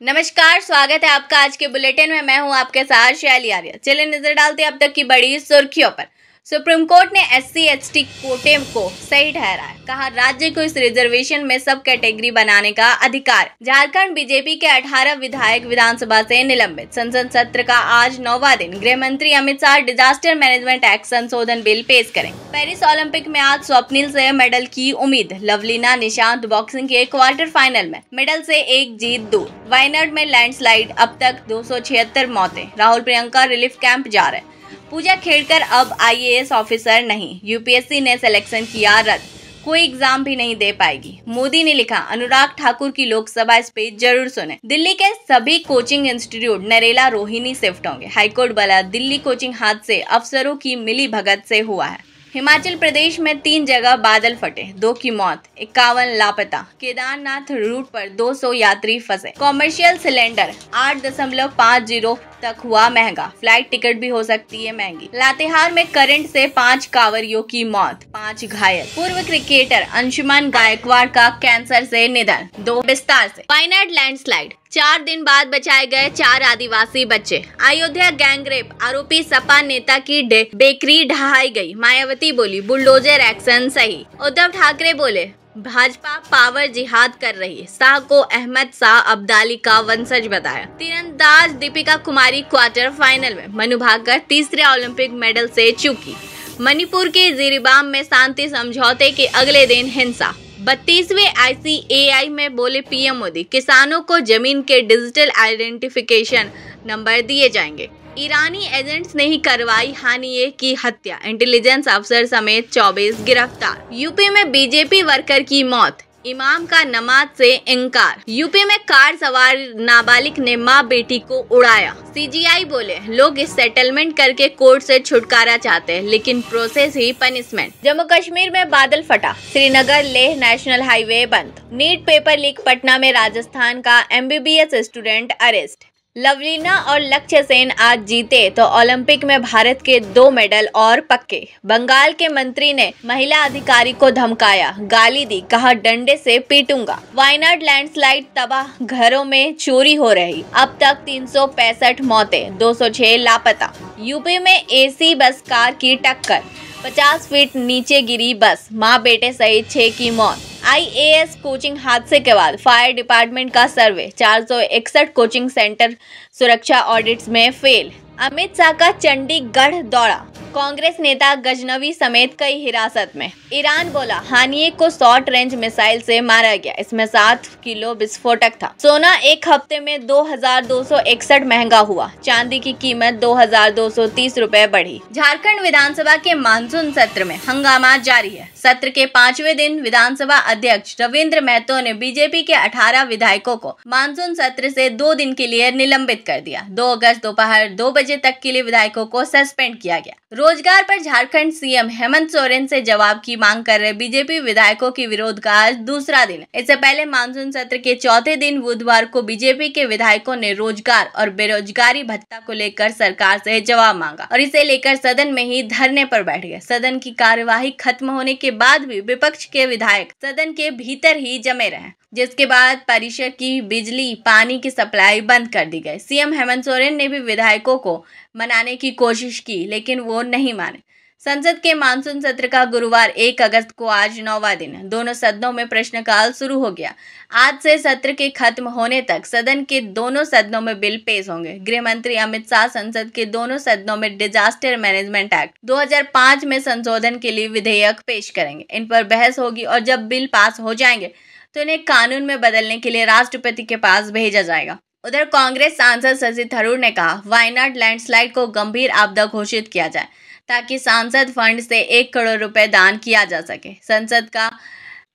नमस्कार, स्वागत है आपका आज के बुलेटिन में। मैं हूं आपके साथ शैली आर्य। चलिए नजर डालते हैं अब तक की बड़ी सुर्खियों पर। सुप्रीम कोर्ट ने SC/ST कोटे को सही ठहराया, कहा राज्य को इस रिजर्वेशन में सब कैटेगरी बनाने का अधिकार। झारखंड बीजेपी के 18 विधायक विधानसभा से निलंबित। संसद सत्र का आज 9वां दिन। गृह मंत्री Amit Shah disaster management act संशोधन बिल पेश करेंगे। पेरिस ओलंपिक में आज स्वप्निल से मेडल की उम्मीद। लवलीना निशांत बॉक्सिंग के क्वार्टर फाइनल में, मेडल से एक जीत दूर। वायनाड में लैंडस्लाइड, अब तक 276 मौतें। राहुल प्रियंका रिलीफ कैंप जा रहे। पूजा खेड़कर अब IAS ऑफिसर नहीं। UPSC ने सिलेक्शन किया रद्द, कोई एग्जाम भी नहीं दे पाएगी। मोदी ने लिखा, अनुराग ठाकुर की लोकसभा स्पीच जरूर सुने। दिल्ली के सभी coaching institute Narela Rohini shift होंगे। हाईकोर्ट बोला, दिल्ली कोचिंग हादसे अफसरों की मिली भगत से हुआ है। हिमाचल प्रदेश में 3 जगह बादल फटे, 2 की मौत, 51 लापता। केदारनाथ रूट पर 200 यात्री फंसे। कॉमर्शियल सिलेंडर 8.50 तक हुआ महंगा। फ्लाइट टिकट भी हो सकती है महंगी। लातेहार में करंट से 5 कांवरियों की मौत, 5 घायल। पूर्व क्रिकेटर अंशुमन गायकवाड़ का कैंसर से निधन। 2 विस्तार से। वायनाड लैंडस्लाइड, 4 दिन बाद बचाए गए 4 आदिवासी बच्चे। अयोध्या गैंगरेप आरोपी सपा नेता की बेकरी ढहाई गई। मायावती बोली, बुलडोजर एक्शन सही। उद्धव ठाकरे बोले, भाजपा पावर जिहाद कर रही है। शाह को अहमद शाह अब्दाली का वंशज बताया। तीरंदाज दीपिका कुमारी क्वार्टर फाइनल में। मनु भाकर तीसरे ओलंपिक मेडल से चूकी। मणिपुर के जिरीबाम में शांति समझौते के अगले दिन हिंसा। 32वें ICAI में बोले PM मोदी, किसानों को जमीन के डिजिटल आइडेंटिफिकेशन नंबर दिए जाएंगे। ईरानी एजेंट्स ने ही करवाई हानिये की हत्या। इंटेलिजेंस अफसर समेत 24 गिरफ्तार। यूपी में बीजेपी वर्कर की मौत, इमाम का नमाज से इंकार। यूपी में कार सवार नाबालिग ने मां बेटी को उड़ाया। CGI बोले, लोग इस सेटलमेंट करके कोर्ट से छुटकारा चाहते हैं, लेकिन प्रोसेस ही पनिशमेंट। जम्मू कश्मीर में बादल फटा, श्रीनगर लेह नेशनल हाईवे बंद। नीट पेपर लीक, पटना में राजस्थान का MBBS स्टूडेंट अरेस्ट। लवलीना और लक्ष्य सेन आज जीते तो ओलंपिक में भारत के 2 मेडल और पक्के। बंगाल के मंत्री ने महिला अधिकारी को धमकाया, गाली दी, कहा डंडे से पीटूंगा। वायनाड लैंडस्लाइड तबाह, घरों में चोरी हो रही। अब तक 365 मौतें, 206 लापता। यूपी में AC बस कार की टक्कर, 50 फीट नीचे गिरी बस, मां बेटे सहित 6 की मौत। IAS कोचिंग हादसे के बाद फायर डिपार्टमेंट का सर्वे, 461 कोचिंग सेंटर सुरक्षा ऑडिट्स में फेल। अमित शाह का चंडीगढ़ दौरा, कांग्रेस नेता गजनवी समेत कई हिरासत में। ईरान बोला, हानिये को शॉर्ट रेंज मिसाइल से मारा गया, इसमें 7 किलो विस्फोटक था। सोना एक हफ्ते में 2261 महंगा हुआ। चांदी की कीमत 2230 रुपए बढ़ी। झारखंड विधानसभा के मानसून सत्र में हंगामा जारी है। सत्र के 5वें दिन विधानसभा अध्यक्ष रविंद्र महतो ने बीजेपी के 18 विधायकों को मानसून सत्र से 2 दिन के लिए निलंबित कर दिया। 2 अगस्त दोपहर 2 बजे तक के लिए विधायकों को सस्पेंड किया गया। रोजगार पर झारखंड CM हेमंत सोरेन से जवाब की मांग कर रहे बीजेपी विधायकों के विरोध का आज दूसरा दिन है। इससे पहले मानसून सत्र के चौथे दिन बुधवार को बीजेपी के विधायकों ने रोजगार और बेरोजगारी भत्ता को लेकर सरकार से जवाब मांगा और इसे लेकर सदन में ही धरने पर बैठ गए। सदन की कार्यवाही खत्म होने के बाद भी विपक्ष के विधायक सदन के भीतर ही जमे रहे, जिसके बाद परिसर की बिजली पानी की सप्लाई बंद कर दी गई। CM हेमंत सोरेन ने भी विधायकों को मनाने की कोशिश की, लेकिन वो नहीं माने। संसद के मानसून सत्र का गुरुवार 1 अगस्त को आज 9वां दिन है। दोनों सदनों में प्रश्नकाल शुरू हो गया। आज से सत्र के खत्म होने तक सदन के दोनों सदनों में बिल पेश होंगे। गृह मंत्री अमित शाह संसद के दोनों सदनों में डिजास्टर मैनेजमेंट एक्ट 2005 में संशोधन के लिए विधेयक पेश करेंगे। इन पर बहस होगी और जब बिल पास हो जाएंगे तो इन्हें कानून में बदलने के लिए राष्ट्रपति के पास भेजा जाएगा। उधर कांग्रेस सांसद शशि थरूर ने कहा, वायनाड लैंडस्लाइड को गंभीर आपदा घोषित किया जाए ताकि सांसद फंड से 1 करोड़ रुपए दान किया जा सके। संसद का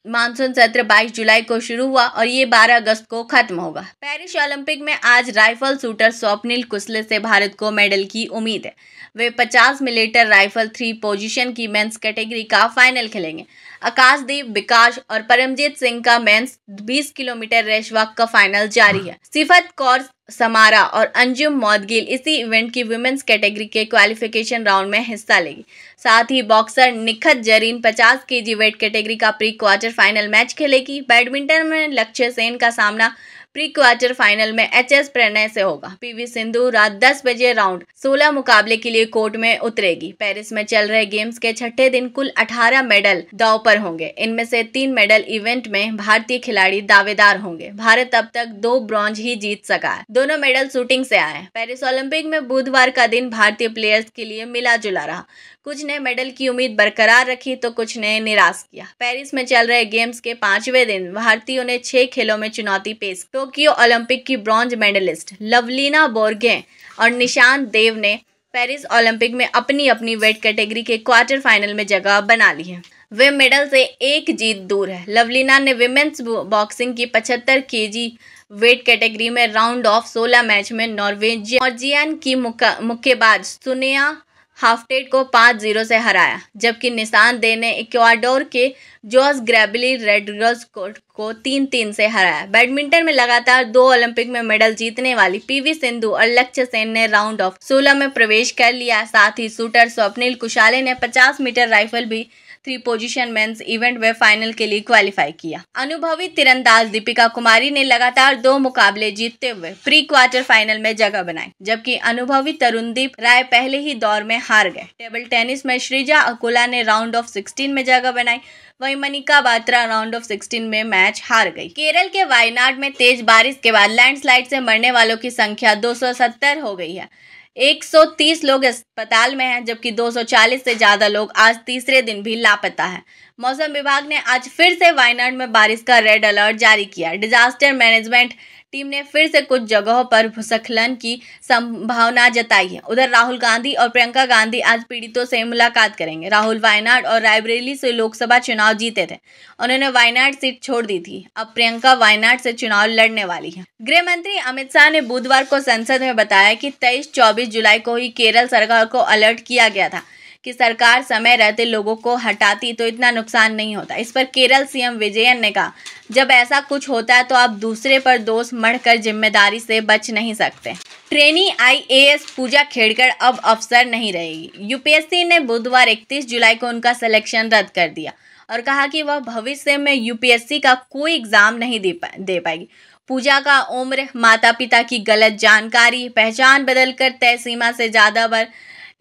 मानसून सत्र 22 जुलाई को शुरू हुआ और ये 12 अगस्त को खत्म होगा। पेरिस ओलंपिक में आज राइफल शूटर स्वप्निल कुसले से भारत को मेडल की उम्मीद है। वे 50 मिलीमीटर राइफल 3 पोजीशन की मेंस कैटेगरी का फाइनल खेलेंगे। आकाशदीप, विकास और परमजीत सिंह का मेंस 20 किलोमीटर रेस वॉक का फाइनल जारी है। सिफत कौर समारा और अंजुम मौदगिल इसी इवेंट की वुमेन्स कैटेगरी के क्वालिफिकेशन राउंड में हिस्सा लेगी। साथ ही boxer Nikhat Zareen 50 KG weight category का प्री क्वार्टर फाइनल मैच खेलेगी। बैडमिंटन में लक्ष्य सेन का सामना प्री क्वार्टर फाइनल में एचएस प्रणय से होगा। पीवी सिंधु रात 10 बजे राउंड 16 मुकाबले के लिए कोर्ट में उतरेगी। पेरिस में चल रहे गेम्स के छठे दिन कुल 18 मेडल दांव पर होंगे। इनमें से 3 मेडल इवेंट में भारतीय खिलाड़ी दावेदार होंगे। भारत अब तक 2 ब्रॉन्ज ही जीत सका है। दोनों मेडल शूटिंग से आए हैं। पेरिस ओलंपिक में बुधवार का दिन भारतीय प्लेयर्स के लिए मिला जुला रहा। कुछ ने मेडल की उम्मीद बरकरार रखी तो कुछ ने निराश किया। पेरिस में चल रहे गेम्स के 5वें दिन भारतीयों ने 6 खेलों में चुनौती पेश। टोक्यो ओलंपिक की ब्रॉन्ज मेडलिस्ट लवलीना बोरगोहेन और निशांत देव ने पेरिस ओलंपिक में अपनी अपनी वेट कैटेगरी के क्वार्टर फाइनल में जगह बना ली है। वे मेडल से एक जीत दूर है। लवलीना ने विमेन्स बॉक्सिंग की 75 केजी वेट कैटेगरी में राउंड ऑफ 16 मैच में नॉर्वेजियन की मुक्केबाज सुनिया हाफ्टेड को 5-0 से हराया, जबकि निशांत दे ने इक्वाडोर के जोस ग्रेबिली रेड्रिगेज को 3-3 से हराया। बैडमिंटन में लगातार 2 ओलंपिक में मेडल जीतने वाली पीवी सिंधु और लक्ष्य सेन ने राउंड ऑफ 16 में प्रवेश कर लिया। साथ ही शूटर स्वप्निल कुशाले ने 50 मीटर राइफल भी 3 पोजीशन मेंस इवेंट में फाइनल के लिए क्वालिफाई किया। अनुभवी तीरंदाज दीपिका कुमारी ने लगातार 2 मुकाबले जीतते हुए प्री क्वार्टर फाइनल में जगह बनाई, जबकि अनुभवी तरुणदीप राय पहले ही दौर में हार गए। टेबल टेनिस में श्रीजा अकुला ने राउंड ऑफ 16 में जगह बनाई, वहीं मनिका बात्रा राउंड ऑफ 16 में मैच हार गई। केरल के वायनाड में तेज बारिश के बाद लैंडस्लाइड से मरने वालों की संख्या 270 हो गई है। 130 लोग अस्पताल में हैं, जबकि 240 से ज्यादा लोग आज तीसरे दिन भी लापता हैं। मौसम विभाग ने आज फिर से वायनाड में बारिश का रेड अलर्ट जारी किया। डिजास्टर मैनेजमेंट टीम ने फिर से कुछ जगहों पर भूस्खलन की संभावना जताई है। उधर राहुल गांधी और प्रियंका गांधी आज पीड़ितों से मुलाकात करेंगे। राहुल वायनाड और रायबरेली से लोकसभा चुनाव जीते थे, उन्होंने वायनाड सीट छोड़ दी थी। अब प्रियंका वायनाड से चुनाव लड़ने वाली है। गृह मंत्री अमित शाह ने बुधवार को संसद में बताया कि 23-24 जुलाई को ही केरल सरकार को अलर्ट किया गया था कि सरकार समय रहते लोगों को हटाती तो इतना नुकसान नहीं होता। इस पर केरल सीएम विजयन ने कहा, जब ऐसा कुछ होता है तो आप दूसरे पर दोष मढ़कर जिम्मेदारी से बच नहीं सकते। ट्रेनी आईएएस पूजा खेड़कर अब अफसर नहीं रहेगी। यूपीएससी ने बुधवार 31 जुलाई को उनका सिलेक्शन रद्द कर दिया और कहा कि वह भविष्य में यूपीएससी का कोई एग्जाम नहीं दे पाएगी। पूजा का उम्र, माता पिता की गलत जानकारी, पहचान बदलकर तय सीमा से ज्यादा बार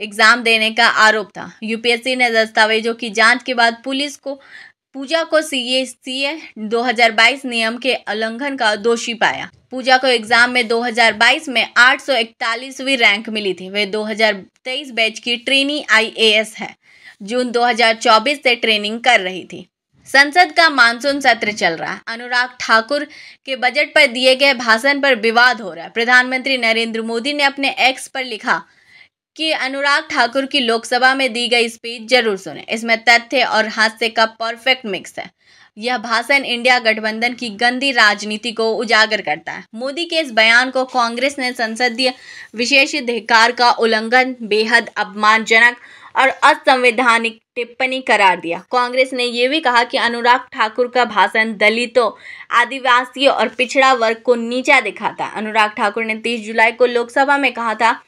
एग्जाम देने का आरोप था। यूपीएससी ने दस्तावेजों की जांच के बाद पूजा को सीए 2022 नियम के उल्लंघन का दोषी पाया। पूजा को एग्जाम में 2022 में 841वीं रैंक मिली थी। वे 2023 बैच की ट्रेनी आईएएस है। जून 2024 से ट्रेनिंग कर रही थी। संसद का मानसून सत्र चल रहा है। अनुराग ठाकुर के बजट पर दिए गए भाषण पर विवाद हो रहा है। प्रधानमंत्री नरेंद्र मोदी ने अपने एक्स पर लिखा कि अनुराग ठाकुर की लोकसभा में दी गई स्पीच जरूर सुने, इसमें तथ्य और हास्य का परफेक्ट मिक्स है। यह भाषण इंडिया गठबंधन की गंदी राजनीति को उजागर करता है। मोदी के इस बयान को कांग्रेस ने संसदीय विशेषाधिकार का उल्लंघन, बेहद अपमानजनक और असंवैधानिक टिप्पणी करार दिया। कांग्रेस ने यह भी कहा कि अनुराग ठाकुर का भाषण दलितों, आदिवासियों और पिछड़ा वर्ग को नीचा दिखाता है। अनुराग ठाकुर ने 30 जुलाई को लोकसभा में कहा था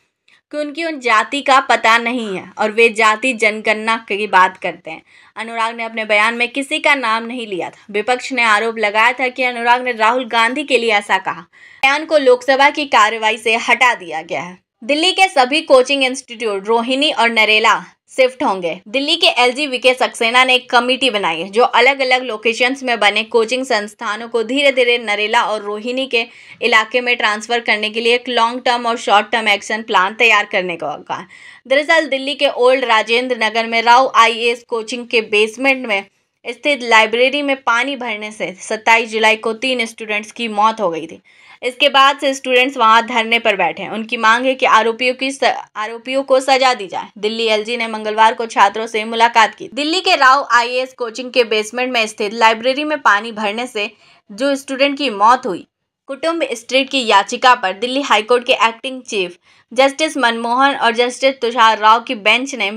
कि उनकी उन जाति का पता नहीं है और वे जाति जनगणना की बात करते हैं। अनुराग ने अपने बयान में किसी का नाम नहीं लिया था। विपक्ष ने आरोप लगाया था कि अनुराग ने राहुल गांधी के लिए ऐसा कहा। बयान को लोकसभा की कार्यवाही से हटा दिया गया है। दिल्ली के सभी कोचिंग इंस्टीट्यूट रोहिणी और नरेला शिफ्ट होंगे। दिल्ली के एलजी विके सक्सेना ने एक कमेटी बनाई है जो अलग अलग लोकेशंस में बने कोचिंग संस्थानों को धीरे धीरे नरेला और रोहिणी के इलाके में ट्रांसफर करने के लिए एक लॉन्ग टर्म और शॉर्ट टर्म एक्शन प्लान तैयार करने को कहा है। दरअसल दिल्ली के ओल्ड राजेंद्र नगर में राव आईएएस कोचिंग के बेसमेंट में स्थित लाइब्रेरी में पानी भरने से 27 जुलाई को 3 स्टूडेंट्स की मौत हो गई थी। इसके बाद से स्टूडेंट्स वहां धरने पर बैठे हैं। उनकी मांग है कि आरोपियों को सजा दी जाए। दिल्ली एलजी ने मंगलवार को छात्रों से मुलाकात की। दिल्ली के राव आईएएस कोचिंग के बेसमेंट में स्थित लाइब्रेरी में पानी भरने से जो स्टूडेंट की मौत हुई, कुटुंब स्ट्रीट की याचिका पर दिल्ली हाईकोर्ट के एक्टिंग चीफ जस्टिस मनमोहन और जस्टिस तुषार राव की बेंच ने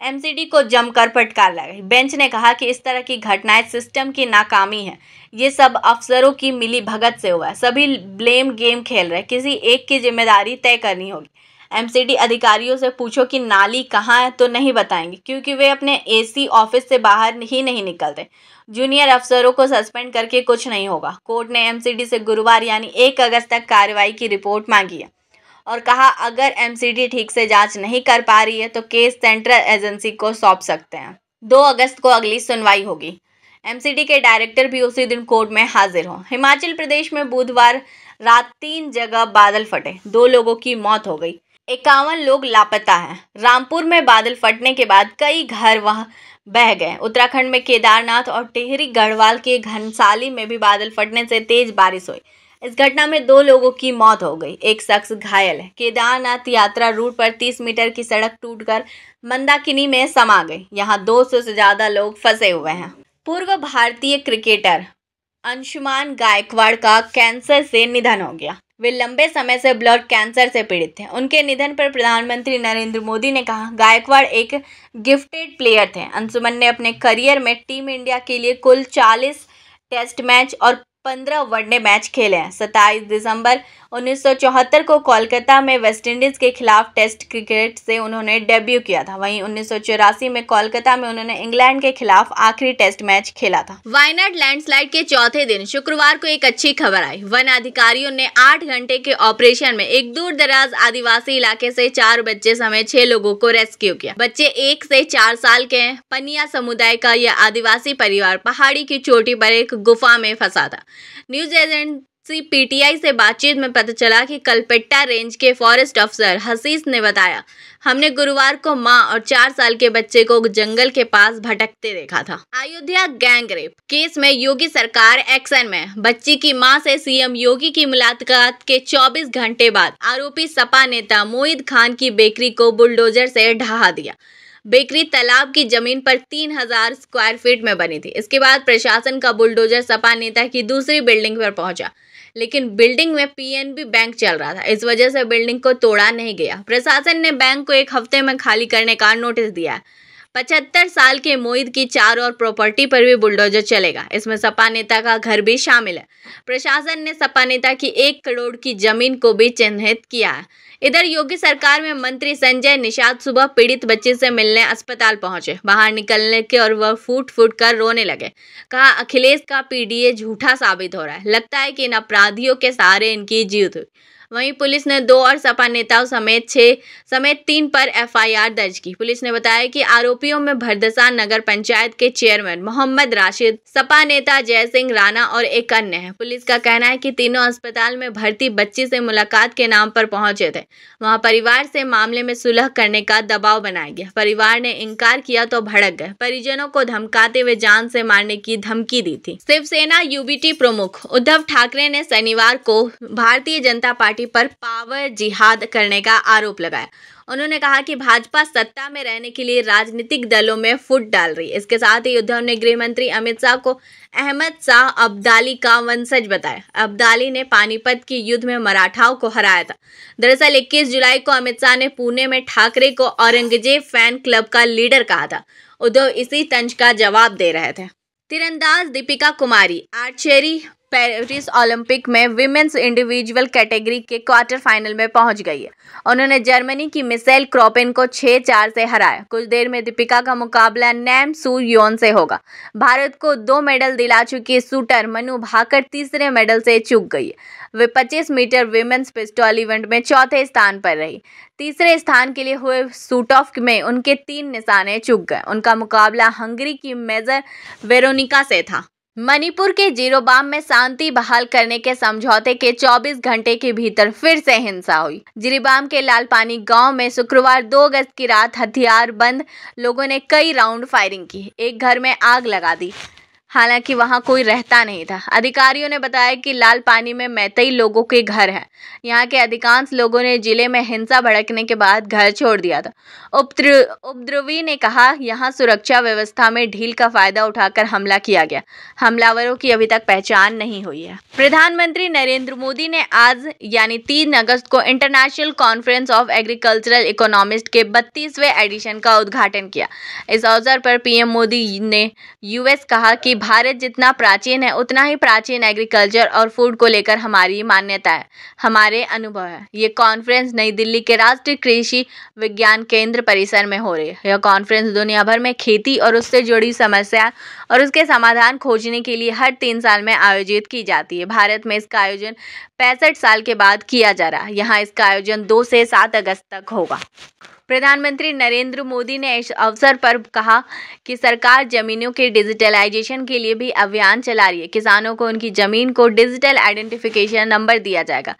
एमसीडी को जमकर फटकार लगाई। बेंच ने कहा कि इस तरह की घटनाएं सिस्टम की नाकामी है। ये सब अफसरों की मिली भगत से हुआ है। सभी ब्लेम गेम खेल रहे हैं। किसी एक की जिम्मेदारी तय करनी होगी। एमसीडी अधिकारियों से पूछो कि नाली कहाँ है तो नहीं बताएंगे, क्योंकि वे अपने एसी ऑफिस से बाहर ही नहीं निकलते। जूनियर अफसरों को सस्पेंड करके कुछ नहीं होगा। कोर्ट ने एमसीडी से गुरुवार यानी 1 अगस्त तक कार्रवाई की रिपोर्ट मांगी है और कहा अगर एमसीडी ठीक से जांच नहीं कर पा रही है तो केस सेंट्रल एजेंसी को सौंप सकते हैं। 2 अगस्त को अगली सुनवाई होगी। एमसीडी के डायरेक्टर भी उसी दिन कोर्ट में हाजिर हों। हिमाचल प्रदेश में बुधवार रात 3 जगह बादल फटे, 2 लोगों की मौत हो गई, 51 लोग लापता हैं। रामपुर में बादल फटने के बाद कई घर वहां बह गए। उत्तराखंड में केदारनाथ और टिहरी गढ़वाल के घनसाली में भी बादल फटने से तेज बारिश हुई। इस घटना में 2 लोगों की मौत हो गई, 1 शख्स घायल है। केदारनाथ यात्रा रूट पर 30 मीटर की सड़क टूटकर मंदाकिनी में समा गई। यहाँ 200 से ज्यादा लोग फंसे हुए हैं। पूर्व भारतीय क्रिकेटर अंशुमान गायकवाड़ का कैंसर से निधन हो गया। वे लंबे समय से ब्लड कैंसर से पीड़ित थे। उनके निधन पर प्रधानमंत्री नरेंद्र मोदी ने कहा, गायकवाड़ एक गिफ्टेड प्लेयर थे। अंशुमन ने अपने करियर में टीम इंडिया के लिए कुल 40 टेस्ट मैच और 15 वनडे मैच खेले हैं। 27 दिसंबर 1974 को कोलकाता में वेस्टइंडीज के खिलाफ टेस्ट क्रिकेट से उन्होंने डेब्यू किया था। वहीं 1984 में कोलकाता में उन्होंने इंग्लैंड के खिलाफ आखिरी टेस्ट मैच खेला था। वायनाड लैंडस्लाइड के चौथे दिन शुक्रवार को एक अच्छी खबर आई। वन अधिकारियों ने 8 घंटे के ऑपरेशन में एक दूर दराज आदिवासी इलाके से 4 बच्चे समेत 6 लोगों को रेस्क्यू किया। बच्चे 1 से 4 साल के हैं। पनिया समुदाय का यह आदिवासी परिवार पहाड़ी की चोटी पर एक गुफा में फंसा था। न्यूज एजेंसी पीटीआई से बातचीत में पता चला कि कलपेट्टा रेंज के फॉरेस्ट अफसर हसीस ने बताया, हमने गुरुवार को मां और 4 साल के बच्चे को जंगल के पास भटकते देखा था। अयोध्या गैंग रेप केस में योगी सरकार एक्शन में। बच्ची की मां से सीएम योगी की मुलाकात के 24 घंटे बाद आरोपी सपा नेता मोहित खान की बेकरी को बुलडोजर से ढहा दिया। बेकरी तालाब की जमीन पर 3000 स्क्वायर फीट में बनी थी। इसके बाद प्रशासन का बुलडोजर सपा नेता की दूसरी बिल्डिंग पर पहुंचा, लेकिन बिल्डिंग में पीएनबी बैंक चल रहा था। इस वजह से बिल्डिंग को तोड़ा नहीं गया। प्रशासन ने बैंक को 1 हफ्ते में खाली करने का नोटिस दिया। 75 साल के मोहित की 4 और प्रॉपर्टी पर भी बुलडोजर चलेगा। इसमें सपा नेता का घर भी शामिल है। प्रशासन ने सपा नेता की 1 करोड़ की जमीन को भी चिन्हित किया है। इधर योगी सरकार में मंत्री संजय निषाद सुबह पीड़ित बच्चे से मिलने अस्पताल पहुंचे। बाहर निकलने के और वह फूट फूट कर रोने लगे। कहा, अखिलेश का पीडीए झूठा साबित हो रहा है। लगता है कि इन अपराधियों के सहारे इनकी जीत हुई। वहीं पुलिस ने 2 और सपा नेताओं समेत 3 पर एफआईआर दर्ज की। पुलिस ने बताया कि आरोपियों में भरदसा नगर पंचायत के चेयरमैन मोहम्मद राशिद, सपा नेता जय सिंह राणा और एक अन्य है। पुलिस का कहना है कि तीनों अस्पताल में भर्ती बच्ची से मुलाकात के नाम पर पहुंचे थे। वहां परिवार से मामले में सुलह करने का दबाव बनाया गया। परिवार ने इनकार किया तो भड़क गए। परिजनों को धमकाते हुए जान से मारने की धमकी दी थी। शिवसेना यूबीटी प्रमुख उद्धव ठाकरे ने शनिवार को भारतीय जनता पार्टी पर पावर जिहाद करने का आरोप लगाया। उन्होंने कहा कि भाजपा सत्ता में रहने के लिए राजनीतिक दलों में फूट डाल रही है। इसके साथ ही उद्धव ने गृह मंत्री अमित शाह को अहमद शाह अब्दाली का वंशज बताया। अब्दाली ने पानीपत के युद्ध में मराठाओं को हराया था। दरअसल 21 जुलाई को अमित शाह ने पुणे में ठाकरे को औरंगजेब फैन क्लब का लीडर कहा था। उद्धव इसी तंज का जवाब दे रहे थे। तीरंदाज Deepika Kumari archery Paris Olympic में विमेंस इंडिविजुअल कैटेगरी के क्वार्टर फाइनल में पहुंच गई है। उन्होंने जर्मनी की मिशेल क्रोपेन को 6-4 से हराया। कुछ देर में दीपिका का मुकाबला नैम सू योन से होगा। भारत को 2 मेडल दिला चुकी शूटर मनु भाकर तीसरे मेडल से चूक गई है। वे 25 मीटर विमेंस पिस्टल इवेंट में 4थे स्थान पर रही। तीसरे स्थान के लिए हुए शूट ऑफ में उनके 3 निशाने चूक गए। उनका मुकाबला हंगरी की मेजर वेरोनिका से था। मणिपुर के जिरोबाम में शांति बहाल करने के समझौते के 24 घंटे के भीतर फिर से हिंसा हुई। जिरीबाम के लालपानी गांव में शुक्रवार 2 अगस्त की रात हथियारबंद लोगों ने कई राउंड फायरिंग की। एक घर में आग लगा दी। हालांकि वहां कोई रहता नहीं था। अधिकारियों ने बताया कि लाल पानी में मैतेई लोगों के घर हैं। यहां के अधिकांश लोगों ने जिले में हिंसा भड़कने के बाद घर छोड़ दिया था। उपद्रवी ने कहा, यहां सुरक्षा व्यवस्था में ढील का फायदा उठाकर हमला किया गया। हमलावरों की अभी तक पहचान नहीं हुई है। प्रधानमंत्री नरेंद्र मोदी ने आज यानी 3 अगस्त को international conference of agricultural economist के 32वें एडिशन का उद्घाटन किया। इस अवसर पर पीएम मोदी ने यूएस कहा कि भारत जितना प्राचीन है उतना ही प्राचीन एग्रीकल्चर और फूड को लेकर हमारी मान्यता है, हमारे अनुभव है। ये कॉन्फ्रेंस नई दिल्ली के राष्ट्रीय कृषि विज्ञान केंद्र परिसर में हो रही है। यह कॉन्फ्रेंस दुनिया भर में खेती और उससे जुड़ी समस्या और उसके समाधान खोजने के लिए हर 3 साल में आयोजित की जाती है। भारत में इसका आयोजन 65 साल के बाद किया जा रहा है। यहाँ इसका आयोजन 2 से 7 अगस्त तक होगा। प्रधानमंत्री नरेंद्र मोदी ने इस अवसर पर कहा कि सरकार जमीनों के डिजिटलाइजेशन के लिए भी अभियान चला रही है। किसानों को उनकी जमीन को डिजिटल आइडेंटिफिकेशन नंबर दिया जाएगा।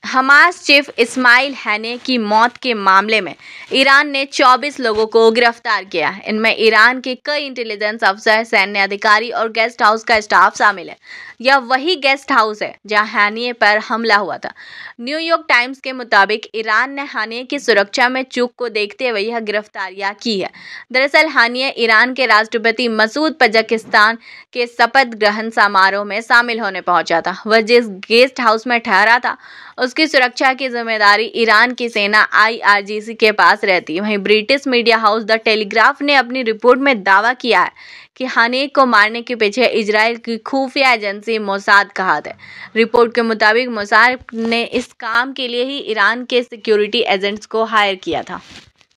हमास चीफ इस्माइल हैनिये की मौत के मामले में ईरान ने 24 लोगों को गिरफ्तार किया है। इनमें ईरान के कई इंटेलिजेंस अफसर, सैन्य अधिकारी और गेस्ट हाउस का स्टाफ शामिल है। यह वही गेस्ट हाउस है जहां हैनिये पर हमला हुआ था। न्यूयॉर्क टाइम्स के मुताबिक ईरान ने हैनिये की सुरक्षा में चूक को देखते हुए यह गिरफ्तारियां की है। दरअसल हैनिये ईरान के राष्ट्रपति मसूद पजकिस्तान के शपथ ग्रहण समारोह में शामिल होने पहुंचा था। वह जिस गेस्ट हाउस में ठहरा था उसकी सुरक्षा की जिम्मेदारी ईरान की सेना IRGC के पास रहती है। वहीं British media house the telegraph ने अपनी रिपोर्ट में दावा किया है कि हैनिये को मारने के पीछे इजराइल की खुफिया एजेंसी मोसाद का हाथ है। रिपोर्ट के मुताबिक मोसाद ने इस काम के लिए ही ईरान के सिक्योरिटी एजेंट्स को हायर किया था।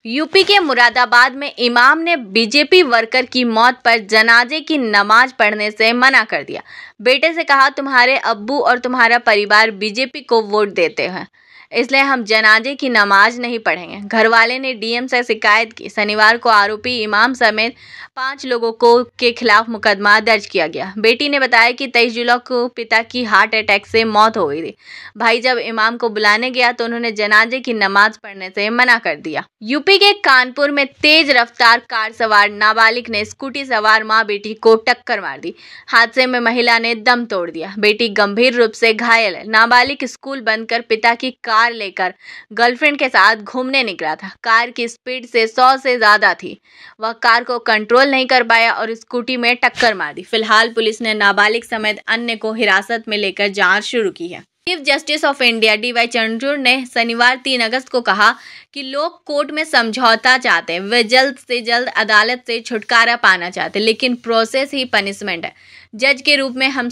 यूपी के मुरादाबाद में इमाम ने बीजेपी वर्कर की मौत पर जनाजे की नमाज पढ़ने से मना कर दिया। बेटे से कहा, तुम्हारे अब्बू और तुम्हारा परिवार बीजेपी को वोट देते हैं, इसलिए हम जनाजे की नमाज नहीं पढ़ेंगे। घरवाले ने DM से शिकायत की। शनिवार को आरोपी इमाम समेत 5 लोगों के खिलाफ मुकदमा दर्ज किया गया। बेटी ने बताया कि 23 जुलाई को पिता की हार्ट अटैक से मौत हो गई थी। भाई जब इमाम को बुलाने गया तो उन्होंने जनाजे की नमाज पढ़ने से मना कर दिया। यूपी के कानपुर में तेज रफ्तार कार सवार नाबालिग ने स्कूटी सवार मां बेटी को टक्कर मार दी। हादसे में महिला ने दम तोड़ दिया। बेटी गंभीर रूप से घायल है। नाबालिग स्कूल बंद कर पिता की कार लेकर गर्लफ्रेंड के साथ घूमने निकला था। कार की स्पीड से 100 से ज्यादा थी। वह कार को कंट्रोल नहीं कर पाया और स्कूटी में टक्कर मार दी। फिलहाल पुलिस ने नाबालिग समेत अन्य को हिरासत में लेकर जांच शुरू की है। Chief justice of India DY Chandrachud ने शनिवार 3 अगस्त को कहा कि लोग कोर्ट में समझौता चाहते हैं। वे जल्द से जल्द अदालत से छुटकारा पाना चाहते हैं, लेकिन प्रोसेस ही पनिशमेंट है। जज के रूप में हम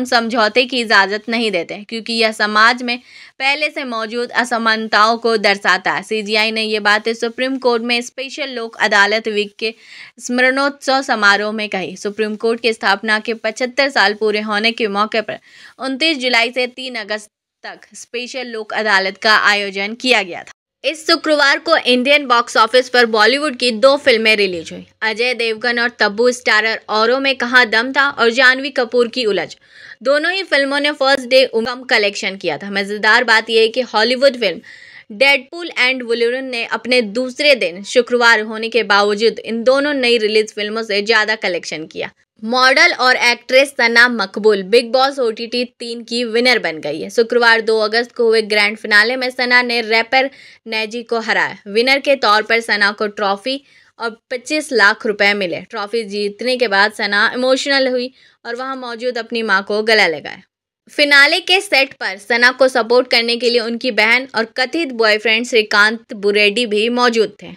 समझौते की इजाज़त नहीं देते, क्योंकि यह समाज में पहले से मौजूद असमानताओं को दर्शाता है। CGI ने ये बातें सुप्रीम कोर्ट में स्पेशल लोक अदालत वीक के स्मरणोत्सव समारोह में कही। सुप्रीम कोर्ट की स्थापना के 75 साल पूरे होने के मौके पर 29 जुलाई से 3 अगस्त तक स्पेशल लोक अदालत का आयोजन किया गया था। इस शुक्रवार को इंडियन बॉक्स ऑफिस पर बॉलीवुड की 2 फिल्में रिलीज हुई। अजय देवगन और तब्बू स्टारर औरों में कहाँ दम था और जानवी कपूर की उलझ। दोनों ही फिल्मों ने फर्स्ट डे कम कलेक्शन किया था। मजेदार बात यह है कि Hollywood film Deadpool and Wolverine ने अपने दूसरे दिन शुक्रवार होने के बावजूद इन दोनों नई रिलीज फिल्मों से ज्यादा कलेक्शन किया। मॉडल और एक्ट्रेस सना मकबूल बिग बॉस OTT 3 की विनर बन गई है। शुक्रवार 2 अगस्त को हुए ग्रैंड फिनाले में सना ने रैपर नेजी को हराया। विनर के तौर पर सना को ट्रॉफी और 25 लाख रुपए मिले। ट्रॉफी जीतने के बाद सना इमोशनल हुई और वहां मौजूद अपनी मां को गला लगाया। फिनाले के सेट पर सना को सपोर्ट करने के लिए उनकी बहन और कथित बॉयफ्रेंड श्रीकांत बुरेडी भी मौजूद थे।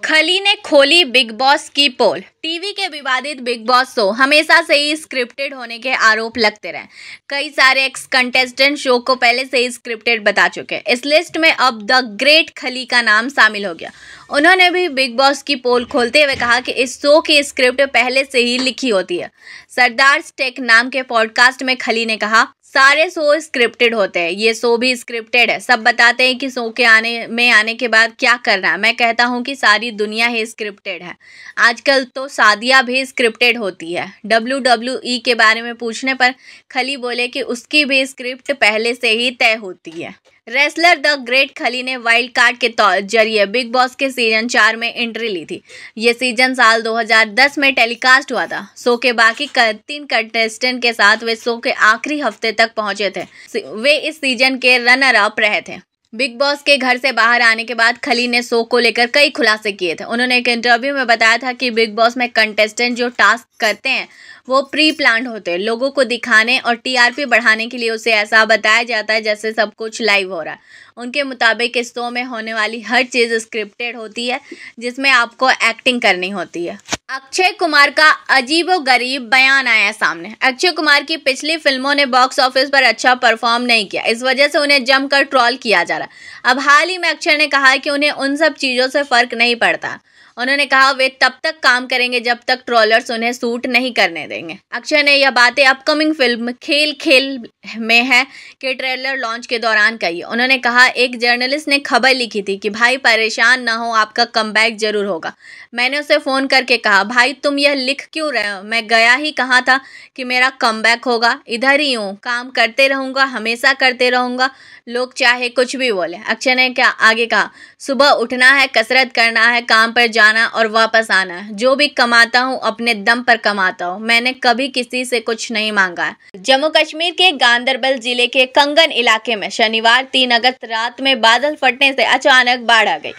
खली ने खोली बिग बॉस की पोल। टीवी के विवादित बिग बॉस शो हमेशा से ही स्क्रिप्टेड होने के आरोप लगते रहे। कई सारे एक्स कंटेस्टेंट शो को पहले से ही स्क्रिप्टेड बता चुके हैं। इस लिस्ट में अब द ग्रेट खली का नाम शामिल हो गया। उन्होंने भी बिग बॉस की पोल खोलते हुए कहा कि इस शो की स्क्रिप्ट पहले से ही लिखी होती है। सरदार टेक नाम के पॉडकास्ट में खली ने कहा, सारे शो स्क्रिप्टेड होते हैं, ये शो भी स्क्रिप्टेड है। सब बताते हैं कि शो के आने के बाद क्या करना है। मैं कहता हूँ कि सारी दुनिया ही स्क्रिप्टेड है। आजकल तो शादियाँ भी स्क्रिप्टेड होती है। WWE के बारे में पूछने पर खली बोले कि उसकी भी स्क्रिप्ट पहले से ही तय होती है। रेसलर द ग्रेट खली ने वाइल्ड कार्ड के जरिए बिग बॉस के सीजन 4 में एंट्री ली थी। ये सीजन साल 2010 में टेलीकास्ट हुआ था। शो के बाकी 3 कंटेस्टेंट के साथ वे शो के आखिरी हफ्ते तक पहुंचे थे। वे इस सीजन के रनर अप रहे थे। बिग बॉस के घर से बाहर आने के बाद खली ने शो को लेकर कई खुलासे किए थे। उन्होंने एक इंटरव्यू में बताया था कि बिग बॉस में कंटेस्टेंट जो टास्क करते हैं वो प्री प्लान्ड होते हैं। लोगों को दिखाने और TRP बढ़ाने के लिए उसे ऐसा बताया जाता है जैसे सब कुछ लाइव हो रहा है। उनके मुताबिक इस शो में होने वाली हर चीज़ स्क्रिप्टेड होती है, जिसमें आपको एक्टिंग करनी होती है। अक्षय कुमार का अजीबोगरीब बयान आया सामने। अक्षय कुमार की पिछली फिल्मों ने बॉक्स ऑफिस पर अच्छा परफॉर्म नहीं किया, इस वजह से उन्हें जमकर ट्रोल किया जा रहा। अब हाल ही में अक्षय ने कहा कि उन्हें उन सब चीज़ों से फर्क नहीं पड़ता। उन्होंने कहा वे तब तक काम करेंगे जब तक ट्रोलर्स उन्हें सूट नहीं करने देंगे। अक्षय ने यह बातें अपकमिंग फिल्म खेल खेल में है के ट्रेलर लॉन्च के दौरान कही। उन्होंने कहा, एक जर्नलिस्ट ने खबर लिखी थी कि भाई परेशान ना हो, आपका कमबैक जरूर होगा। मैंने उसे फ़ोन करके कहा, भाई तुम यह लिख क्यों रहे हो? मैं गया ही कहा था कि मेरा कमबैक होगा, इधर ही हूँ, काम करते रहूँगा, हमेशा करते रहूँगा, लोग चाहे कुछ भी बोले। अक्षय ने क्या आगे कहा, सुबह उठना है, कसरत करना है, काम पर जाना और वापस आना है। जो भी कमाता हूँ अपने दम पर कमाता हूँ, मैंने कभी किसी से कुछ नहीं मांगा है। जम्मू कश्मीर के गांदरबल जिले के कंगन इलाके में शनिवार 3 अगस्त रात में बादल फटने से अचानक बाढ़ आ गई।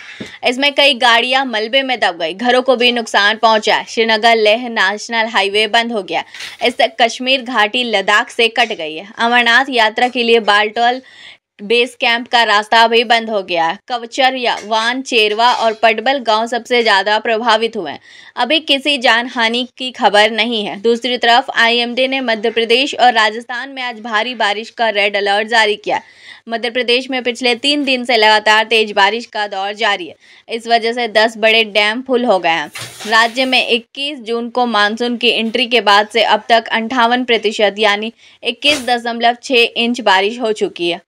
इसमें कई गाड़ियां मलबे में दब गई, घरों को भी नुकसान पहुंचा। श्रीनगर लेह नेशनल हाईवे बंद हो गया। इससे कश्मीर घाटी लद्दाख से कट गई है। अमरनाथ यात्रा के लिए बाल्टोल बेस कैंप का रास्ता भी बंद हो गया है। कवचर, वान, चेरवा और पटबल गांव सबसे ज्यादा प्रभावित हुए हैं। अभी किसी जान हानि की खबर नहीं है। दूसरी तरफ आईएमडी ने मध्य प्रदेश और राजस्थान में आज भारी बारिश का रेड अलर्ट जारी किया। मध्य प्रदेश में पिछले 3 दिन से लगातार तेज बारिश का दौर जारी है। इस वजह से 10 बड़े डैम फुल हो गए हैं। राज्य में 21 जून को मानसून की एंट्री के बाद से अब तक 58% यानी 21.6 इंच बारिश हो चुकी है।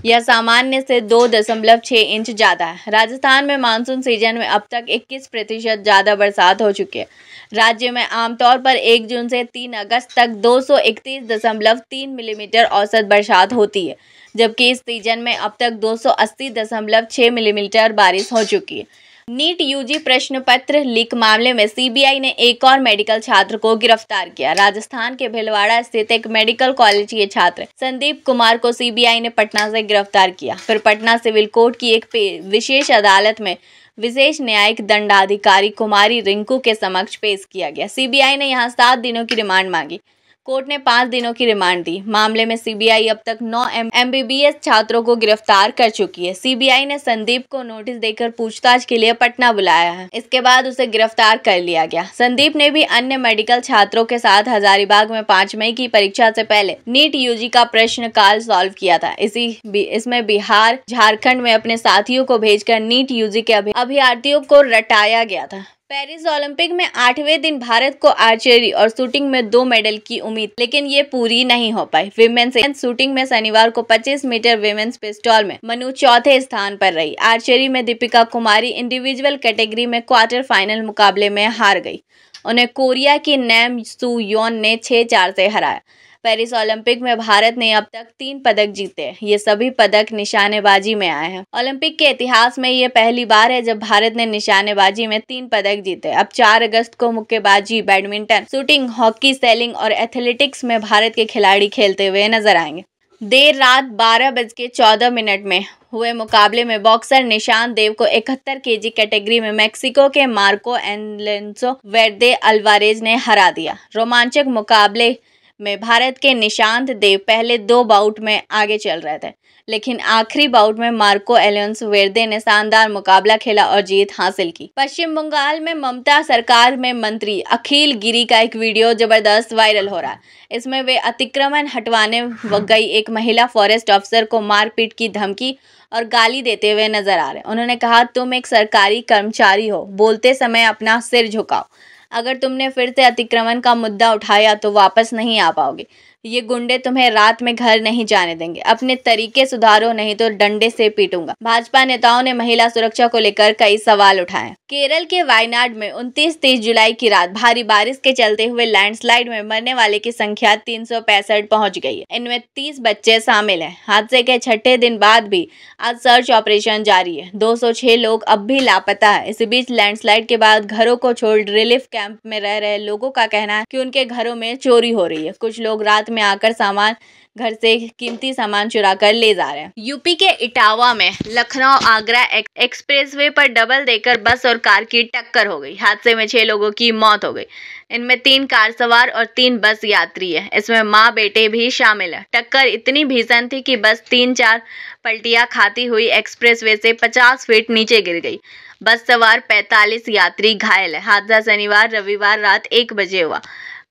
यह सामान्य से 2.6 इंच ज़्यादा है। राजस्थान में मानसून सीजन में अब तक 21% ज़्यादा बरसात हो चुकी है। राज्य में आमतौर पर 1 जून से 3 अगस्त तक 231.3 मिलीमीटर औसत बरसात होती है, जबकि इस सीजन में अब तक 280.6 मिलीमीटर बारिश हो चुकी है। नीट यूजी प्रश्न पत्र लीक मामले में सीबीआई ने एक और मेडिकल छात्र को गिरफ्तार किया। राजस्थान के भीलवाड़ा स्थित एक मेडिकल कॉलेज के छात्र संदीप कुमार को सीबीआई ने पटना से गिरफ्तार किया, फिर पटना सिविल कोर्ट की एक विशेष अदालत में विशेष न्यायिक दंडाधिकारी कुमारी रिंकू के समक्ष पेश किया गया। सीबीआई ने यहां 7 दिनों की रिमांड मांगी। कोर्ट ने 5 दिनों की रिमांड दी। मामले में सीबीआई अब तक 9 एमबीबीएस छात्रों को गिरफ्तार कर चुकी है। सीबीआई ने संदीप को नोटिस देकर पूछताछ के लिए पटना बुलाया है। इसके बाद उसे गिरफ्तार कर लिया गया। संदीप ने भी अन्य मेडिकल छात्रों के साथ हजारीबाग में 5 मई की परीक्षा से पहले नीट यूजी का प्रश्न काल सॉल्व किया था। इसमें बिहार, झारखंड में अपने साथियों को भेजकर नीट यूजी के अभ्यर्थियों को रटाया गया था। पेरिस ओलंपिक में 8वें दिन भारत को आर्चरी और शूटिंग में 2 मेडल की उम्मीद, लेकिन ये पूरी नहीं हो पाई। विमेन्स शूटिंग में शनिवार को 25 मीटर विमेन्स पिस्टल में मनु चौथे स्थान पर रही। आर्चरी में दीपिका कुमारी इंडिविजुअल कैटेगरी में क्वार्टर फाइनल मुकाबले में हार गई। उन्हें कोरिया की नैम सू योन ने 6-4 से हराया। पेरिस ओलंपिक में भारत ने अब तक 3 पदक जीते। ये सभी पदक निशानेबाजी में आए हैं। ओलंपिक के इतिहास में ये पहली बार है जब भारत ने निशानेबाजी में 3 पदक जीते। अब 4 अगस्त को मुक्केबाजी, बैडमिंटन, शूटिंग, हॉकी, सेलिंग और एथलेटिक्स में भारत के खिलाड़ी खेलते हुए नजर आएंगे। देर रात 12:14 में हुए मुकाबले में बॉक्सर निशांत देव को 71 केजी कैटेगरी में मेक्सिको के मार्को एलेंसो वेर्दे अल्वारेज ने हरा दिया। रोमांचक मुकाबले में भारत के निशांत देव पहले 2 बाउट में आगे चल रहे थे, लेकिन आखिरी बाउट में मार्को एलेंसो वेर्दे ने शानदार मुकाबला खेला और जीत हासिल की। पश्चिम बंगाल में ममता सरकार में मंत्री अखिल गिरी का एक वीडियो जबरदस्त वायरल हो रहा है। इसमें वे अतिक्रमण हटवाने गई एक महिला फॉरेस्ट अफसर को मारपीट की धमकी और गाली देते हुए नजर आ रहे। उन्होंने कहा, तुम एक सरकारी कर्मचारी हो, बोलते समय अपना सिर झुकाओ। अगर तुमने फिर से अतिक्रमण का मुद्दा उठाया तो वापस नहीं आ पाओगे। ये गुंडे तुम्हें रात में घर नहीं जाने देंगे। अपने तरीके सुधारो, नहीं तो डंडे से पीटूंगा। भाजपा नेताओं ने महिला सुरक्षा को लेकर कई सवाल उठाए। केरल के वायनाड में 29-30 जुलाई की रात भारी बारिश के चलते हुए लैंडस्लाइड में मरने वाले की संख्या 365 पहुंच गई है। इनमें 30 बच्चे शामिल हैं। हादसे के 6ठे दिन बाद भी आज सर्च ऑपरेशन जारी है। 206 लोग अब भी लापता है। इसी बीच लैंडस्लाइड के बाद घरों को छोड़ रिलीफ कैंप में रह रहे लोगों का कहना है कि उनके घरों में चोरी हो रही है। कुछ लोग रात में आकर सामान घर से कीमती सामान चुरा कर ले जा रहे हैं। यूपी के इटावा में लखनऊ आगरा एक्सप्रेसवे पर डबल डेकर बस और कार की टक्कर हो गई। हादसे में 6 लोगों की मौत हो गई। इनमें 3 कार सवार और 3 बस यात्री है। इसमें माँ बेटे भी शामिल है। टक्कर इतनी भीषण थी कि बस 3-4 पलटियां खाती हुई एक्सप्रेसवे से 50 फीट नीचे गिर गई। बस सवार 45 यात्री घायल है। हादसा शनिवार रविवार रात 1 बजे हुआ।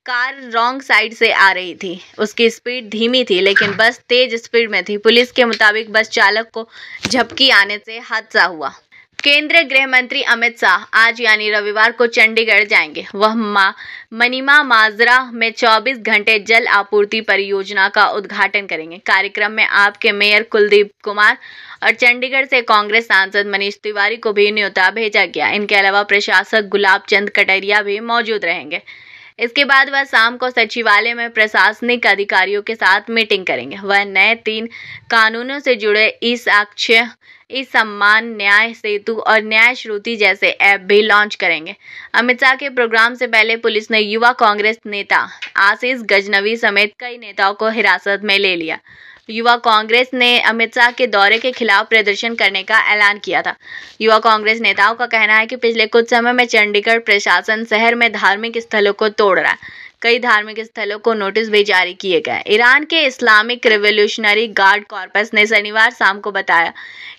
कार रॉन्ग साइड से आ रही थी। उसकी स्पीड धीमी थी लेकिन बस तेज स्पीड में थी। पुलिस के मुताबिक बस चालक को झपकी आने से हादसा हुआ। केंद्रीय गृह मंत्री अमित शाह आज यानी रविवार को चंडीगढ़ जाएंगे। वह मनीमा माजरा में 24 घंटे जल आपूर्ति परियोजना का उद्घाटन करेंगे। कार्यक्रम में आपके मेयर कुलदीप कुमार और चंडीगढ़ से कांग्रेस सांसद मनीष तिवारी को भी न्योता भेजा गया। इनके अलावा प्रशासक गुलाब चंद कटारिया भी मौजूद रहेंगे। इसके बाद वह शाम को सचिवालय में प्रशासनिक अधिकारियों के साथ मीटिंग करेंगे। वह नए 3 कानूनों से जुड़े ई-साक्ष्य, ई-सम्मान, न्याय सेतु और न्याय श्रुति जैसे ऐप भी लॉन्च करेंगे। अमित शाह के प्रोग्राम से पहले पुलिस ने युवा कांग्रेस नेता आशीष गजनवी समेत कई नेताओं को हिरासत में ले लिया। युवा कांग्रेस ने अमित शाह के दौरे के खिलाफ प्रदर्शन करने का ऐलान किया था। युवा कांग्रेस नेताओं का कहना है कि पिछले कुछ समय में चंडीगढ़ प्रशासन शहर में धार्मिक स्थलों को तोड़ रहा है। कई धार्मिक स्थलों को नोटिस भी जारी किए गए। ईरान के इस्लामिक रिवोल्यूशनरी गार्ड कॉर्पस ने शनिवार शाम को बताया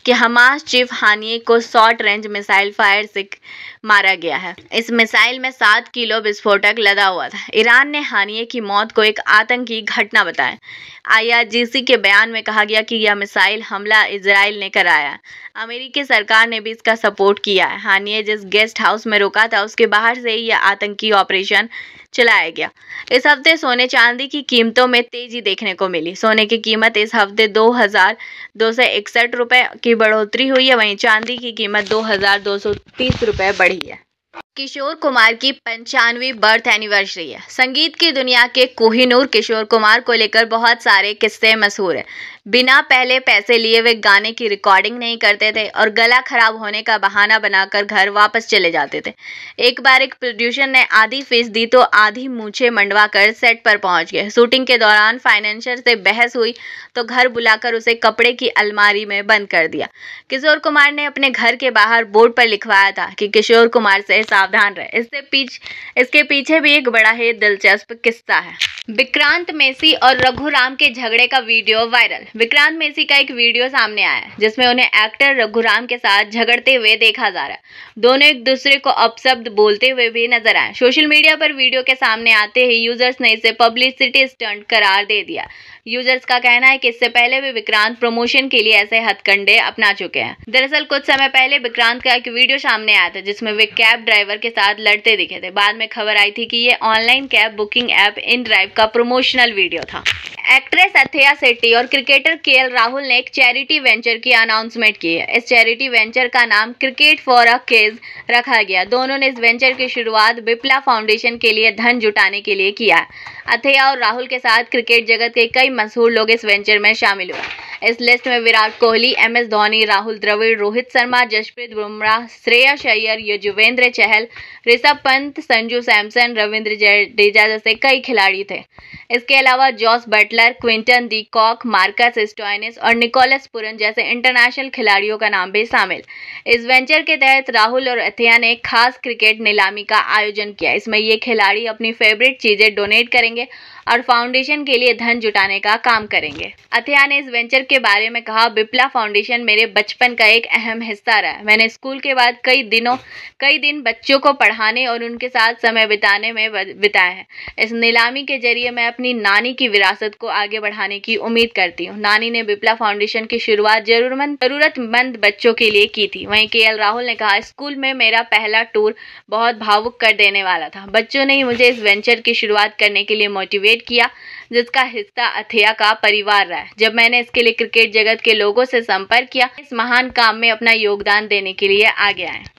कि हमास चीफ हानिये को शॉर्ट रेंज मिसाइल फायर से मारा गया है। इस मिसाइल में 7 किलो विस्फोटक लदा हुआ था। ईरान ने हानिये की मौत को एक आतंकी घटना बताया। IRGC के बयान में कहा गया कि यह मिसाइल हमला इजराइल ने कराया। अमेरिकी सरकार ने भी इसका सपोर्ट किया है। हानिये जिस गेस्ट हाउस में रुका था उसके बाहर से ही यह आतंकी ऑपरेशन चलाया गया। इस हफ्ते सोने चांदी की कीमतों में तेजी देखने को मिली। सोने की कीमत इस हफ्ते 2261 रुपए की बढ़ोतरी हुई है। वहीं चांदी की कीमत 2230 रुपए बढ़ी है। किशोर कुमार की 95वीं बर्थ एनिवर्सरी है। संगीत की दुनिया के कोहिनूर किशोर कुमार को लेकर बहुत सारे किस्से मशहूर है। बिना पहले पैसे लिए वे गाने की रिकॉर्डिंग नहीं करते थे और गला खराब होने का बहाना बनाकर घर वापस चले जाते थे। एक बार एक प्रोड्यूसर ने आधी फीस दी तो आधी मूछें मंडवाकर सेट पर पहुंच गए। शूटिंग के दौरान फाइनेंसर से बहस हुई तो घर बुलाकर उसे कपड़े की अलमारी में बंद कर दिया। किशोर कुमार ने अपने घर के बाहर बोर्ड पर लिखवाया था कि किशोर कुमार से सावधान रहे। इसके पीछे भी एक बड़ा ही दिलचस्प किस्सा है। विक्रांत मेसी और रघुराम के झगड़े का वीडियो वायरल। विक्रांत मेसी का एक वीडियो सामने आया है जिसमें उन्हें एक्टर रघुराम के साथ झगड़ते हुए देखा जा रहा है। दोनों एक दूसरे को अपशब्द बोलते हुए भी नजर आए। सोशल मीडिया पर वीडियो के सामने आते ही यूजर्स ने इसे पब्लिसिटी स्टंट करार दे दिया। यूजर्स का कहना है कि इससे पहले भी विक्रांत प्रमोशन के लिए ऐसे हथकंडे अपना चुके हैं। दरअसल कुछ समय पहले विक्रांत का एक वीडियो सामने आया था जिसमें वे कैब ड्राइवर के साथ लड़ते दिखे थे। बाद में खबर आई थी कि ये online cab booking app in drive का प्रमोशनल वीडियो था। एक्ट्रेस अथैया शेट्टी और क्रिकेटर KL राहुल ने एक चैरिटी वेंचर की अनाउंसमेंट की है। इस चैरिटी वेंचर का नाम क्रिकेट फॉर अ केज रखा गया। दोनों ने इस वेंचर की शुरुआत बिपला फाउंडेशन के लिए धन जुटाने के लिए किया है। अथैया और राहुल के साथ क्रिकेट जगत के कई मशहूर लोग इस वेंचर में शामिल हुए। इस लिस्ट में विराट कोहली, MS धोनी, राहुल द्रविड़, रोहित शर्मा, जसप्रीत बुमराह, श्रेयस अय्यर, युजवेंद्र चहल, ऋषभ पंत, संजू सैमसन, रविंद्र जडेजा जैसे कई खिलाड़ी थे। इसके अलावा Jos Buttler, Quinton de Kock, Marcus Stoinis और निकोलस पुरन जैसे इंटरनेशनल खिलाड़ियों का नाम भी शामिल। इस वेंचर के तहत राहुल और अथैया ने एक खास क्रिकेट नीलामी का आयोजन किया। इसमें ये खिलाड़ी अपनी फेवरेट चीजें डोनेट करेंगे और फाउंडेशन के लिए धन जुटाने का काम करेंगे। अथैया ने इस वेंचर के बारे में कहा, बिपला फाउंडेशन मेरे बचपन का एक अहम हिस्सा रहा है। मैंने स्कूल के बाद कई दिन बच्चों को पढ़ाने और उनके साथ समय बिताने में बिताए हैं। इस नीलामी के जरिए मैं अपनी नानी की विरासत को आगे बढ़ाने की उम्मीद करती हूँ। नानी ने बिपला फाउंडेशन की शुरुआत जरूरतमंद बच्चों के लिए की थी। वहीं KL राहुल ने कहा, स्कूल में मेरा पहला टूर बहुत भावुक कर देने वाला था। बच्चों ने ही मुझे इस वेंचर की शुरुआत करने के लिए मोटिवेट किया, जिसका हिस्सा अथैया का परिवार रहा है। जब मैंने इसके लिए क्रिकेट जगत के लोगों से संपर्क किया, इस महान काम में अपना योगदान देने के लिए आगे आए।